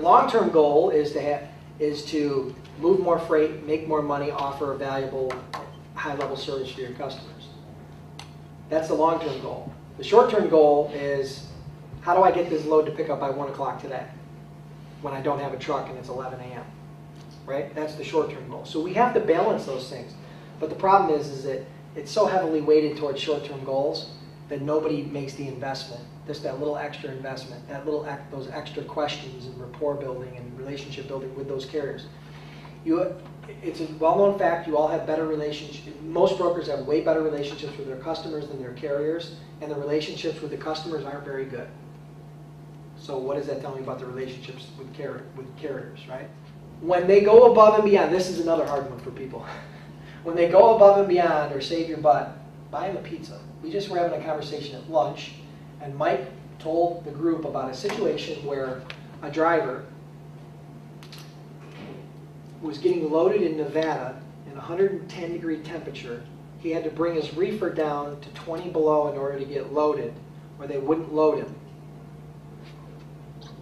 long-term goal is to move more freight, make more money, offer a valuable, high-level service for your customers. That's the long-term goal. The short-term goal is, how do I get this load to pick up by 1 o'clock today when I don't have a truck and it's 11 a.m.? Right? That's the short-term goal. So we have to balance those things. But the problem is that it's so heavily weighted towards short-term goals that nobody makes the investment. Just that little extra investment, those extra questions and rapport building and relationship building with those carriers. It's a well-known fact, you all have better relationships. Most brokers have way better relationships with their customers than their carriers, and the relationships with the customers aren't very good. So what does that tell me about the relationships with carriers, right? When they go above and beyond, this is another hard one for people. When they go above and beyond or save your butt, buy them a pizza. We just were having a conversation at lunch, and Mike told the group about a situation where a driver was getting loaded in Nevada in 110-degree temperature. He had to bring his reefer down to 20 below in order to get loaded, or they wouldn't load him.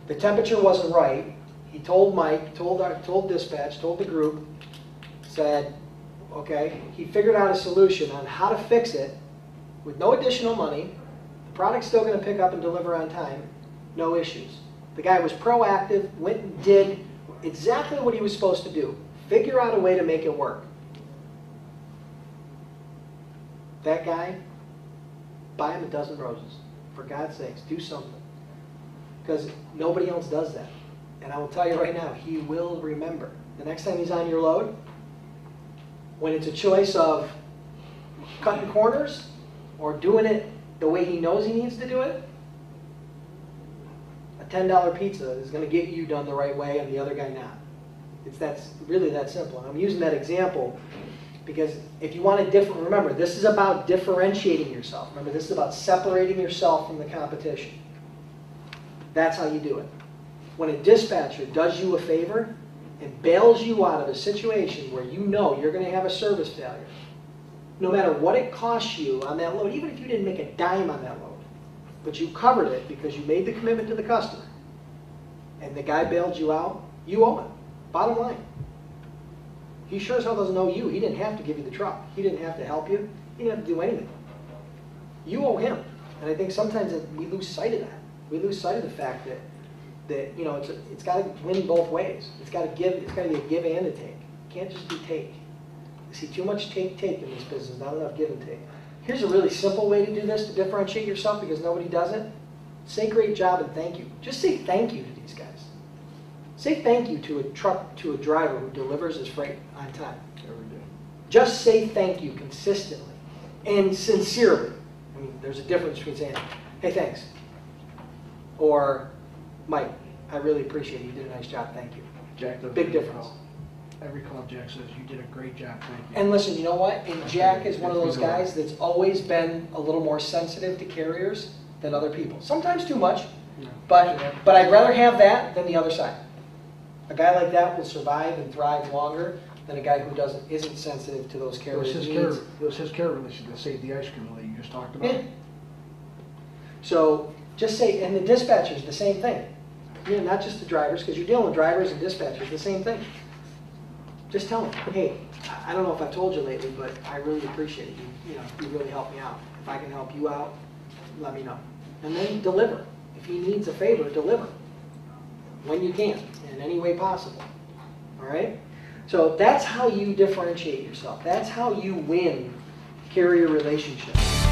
The temperature wasn't right. He told Mike, told dispatch, told the group, said, okay, he figured out a solution on how to fix it with no additional money. The product's still going to pick up and deliver on time, no issues. The guy was proactive, went and did exactly what he was supposed to do. Figure out a way to make it work. That guy, buy him a dozen roses. For God's sakes, do something. Because nobody else does that. And I will tell you right now, he will remember. The next time he's on your load, when it's a choice of cutting corners or doing it the way he knows he needs to do it, a $10 pizza is going to get you done the right way and the other guy not. That's really that simple. And I'm using that example because if you want to remember, this is about differentiating yourself. Remember, this is about separating yourself from the competition. That's how you do it. When a dispatcher does you a favor and bails you out of a situation where you know you're going to have a service failure, no matter what it costs you on that load, even if you didn't make a dime on that load, but you covered it because you made the commitment to the customer, and the guy bailed you out, you owe him. Bottom line. He sure as hell doesn't owe you. He didn't have to give you the truck. He didn't have to help you. He didn't have to do anything. You owe him. And I think sometimes we lose sight of that. We lose sight of the fact that you know, it's got to win both ways. It's got to give. It's got to be a give and a take. It can't just be take. I see too much take in this business, not enough give and take. Here's a really simple way to do this to differentiate yourself because nobody does it. Say great job and thank you. Just say thank you to these guys. Say thank you to a driver who delivers his freight on time. Every day. Just say thank you consistently and sincerely. I mean, there's a difference between saying, hey, thanks, or Mike, I really appreciate it. You did a nice job. Thank you. Jack does Big difference. Every call, Jack says, you did a great job. Thank you. And listen, you know what? And Jack is one of those guys that's always been a little more sensitive to carriers than other people. Sometimes too much, Yeah. but I'd rather have that than the other side. A guy like that will survive and thrive longer than a guy who isn't sensitive to those carriers' needs. It was his care relationship that saved the ice cream that you just talked about. Yeah. So just say, and the dispatchers, the same thing. You know, not just the drivers, because you're dealing with drivers and dispatchers, the same thing. Just tell them, hey, I don't know if I've told you lately, but I really appreciate it. You really helped me out. If I can help you out, let me know. And then deliver. If he needs a favor, deliver. When you can, in any way possible. All right? So that's how you differentiate yourself. That's how you win carrier relationships.